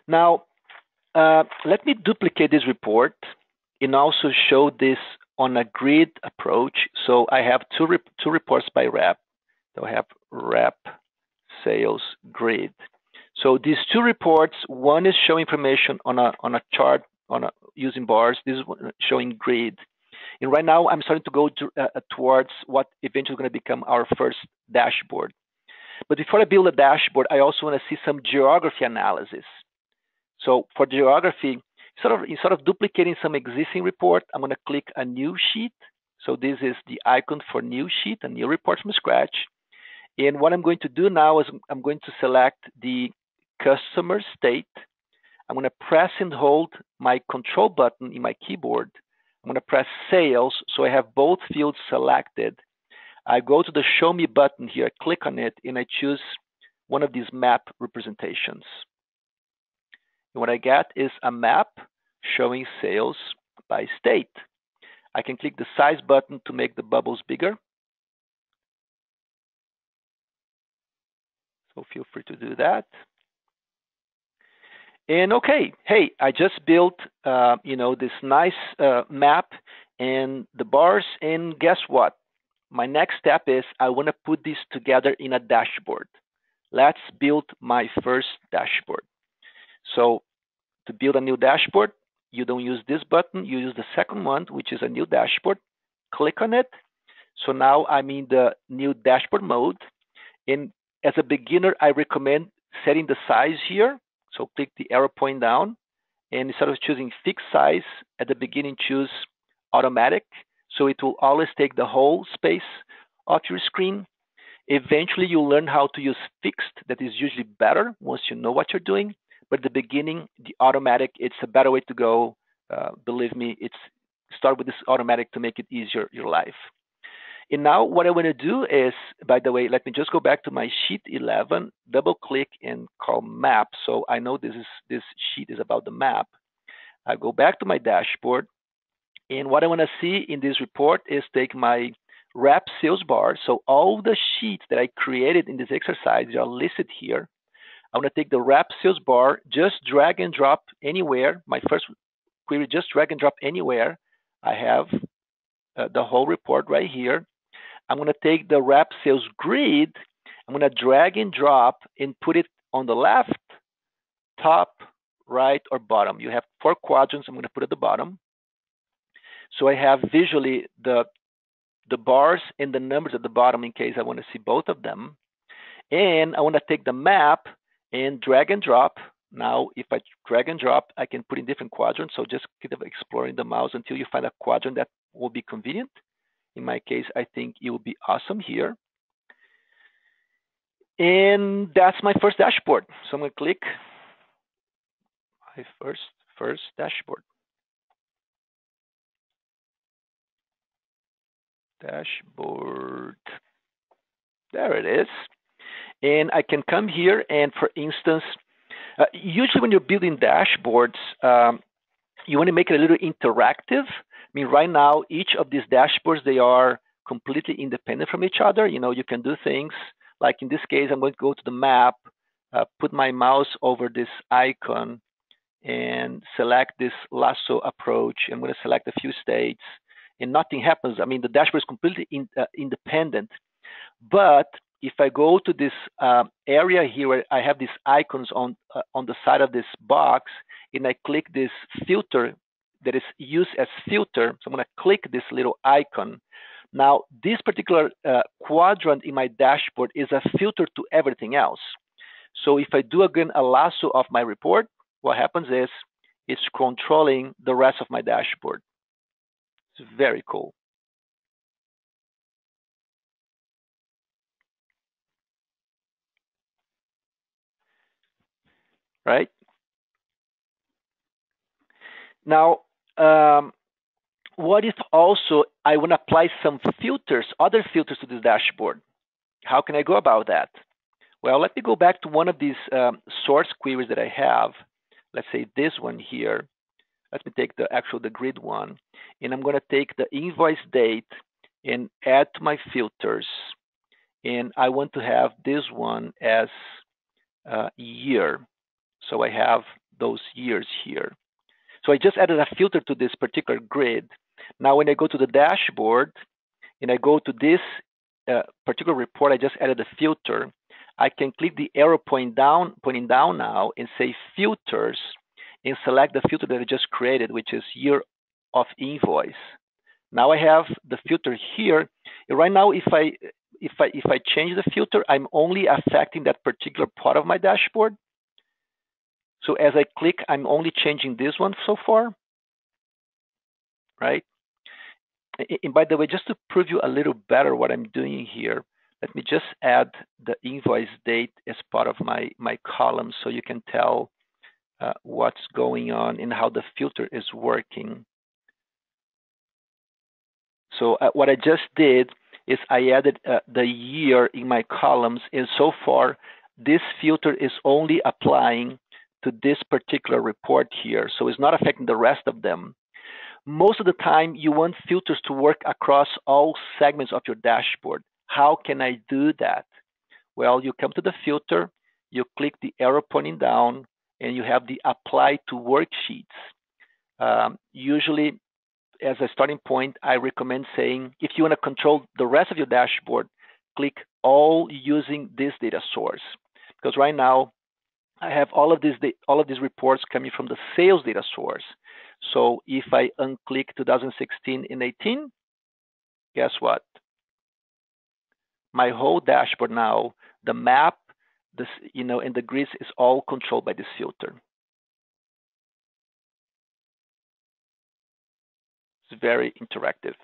Now, let me duplicate this report and also show this on a grid approach. So I have two reports by rep. So I have rep, sales, grid. So these two reports, one is showing information on a chart using bars. This is showing grid. And right now, I'm starting to go towards what eventually is going to become our first dashboard. But before I build a dashboard, I also want to see some geography analysis. So for geography, instead of duplicating some existing report, I'm going to click a new sheet. So this is the icon for new sheet, a new report from scratch. And what I'm going to do now is I'm going to select the customer state. I'm going to press and hold my control button in my keyboard. I'm going to press sales, so I have both fields selected. I go to the show me button here, click on it, and I choose one of these map representations. And what I get is a map showing sales by state. I can click the size button to make the bubbles bigger. So feel free to do that. And okay, hey, I just built, this nice map and the bars. And guess what? My next step is I want to put this together in a dashboard. Let's build my first dashboard. So to build a new dashboard, you don't use this button. You use the second one, which is a new dashboard. Click on it. So now I'm in the new dashboard mode. And as a beginner, I recommend setting the size here. So click the arrow point down, and instead of choosing fixed size at the beginning, choose automatic. So it will always take the whole space of your screen. Eventually, you'll learn how to use fixed. That is usually better once you know what you're doing. But at the beginning, the automatic, it's a better way to go. Believe me, start with this automatic to make it easier your life. And now what I want to do is, by the way, let me just go back to my sheet 11, double click and call map. So I know this sheet is about the map. I go back to my dashboard. And what I want to see in this report is take my rep sales bar. So all the sheets that I created in this exercise are listed here. I want to take the rep sales bar, just drag and drop anywhere. My first query, just drag and drop anywhere. I have the whole report right here. I'm going to take the rep sales grid. I'm going to drag and drop and put it on the left, top, right, or bottom. You have 4 quadrants. I'm going to put at the bottom. So I have visually the bars and the numbers at the bottom in case I want to see both of them. And I want to take the map and drag and drop. Now, if I drag and drop, I can put in different quadrants. So just keep exploring the mouse until you find a quadrant that will be convenient. In my case, I think it will be awesome here. And that's my first dashboard. So I'm going to click my first dashboard. Dashboard. There it is. And I can come here and, for instance, usually when you're building dashboards, you want to make it a little interactive. I mean, right now, each of these dashboards, they are completely independent from each other. You can do things like in this case, I'm going to go to the map, put my mouse over this icon and select this lasso approach. I'm going to select a few states and nothing happens. I mean, the dashboard is completely independent. But if I go to this area here where I have these icons on the side of this box, and I click this filter that is used as filter, so I'm going to click this little icon. Now, this particular quadrant in my dashboard is a filter to everything else. So if I do again a lasso of my report, what happens is it's controlling the rest of my dashboard. It's very cool. Right? Now, what if also I want to apply some filters, other filters to this dashboard? How can I go about that? Well, let me go back to one of these source queries that I have. Let's say this one here. Let me take the grid one. And I'm going to take the invoice date and add to my filters. And I want to have this one as year. So I have those years here. So I just added a filter to this particular grid. Now when I go to the dashboard and I go to this particular report, I just added a filter. I can click the arrow pointing down now and say filters and select the filter that I just created, which is year of invoice. Now I have the filter here. And right now, if I change the filter, I'm only affecting that particular part of my dashboard. So as I click, I'm only changing this one so far, right? And by the way, just to prove you a little better what I'm doing here, let me just add the invoice date as part of my column so you can tell what's going on and how the filter is working. So what I just did is I added the year in my columns, and so far, this filter is only applying to this particular report here, so it's not affecting the rest of them. Most of the time, you want filters to work across all segments of your dashboard. How can I do that? Well, you come to the filter, you click the arrow pointing down, and you have the apply to worksheets. Usually, as a starting point, I recommend saying, if you want to control the rest of your dashboard, click all using this data source. Because right now, I have all of these reports coming from the sales data source. So if I unclick 2016 and 18, guess what? My whole dashboard now, the map, this, and the grids is all controlled by this filter. It's very interactive.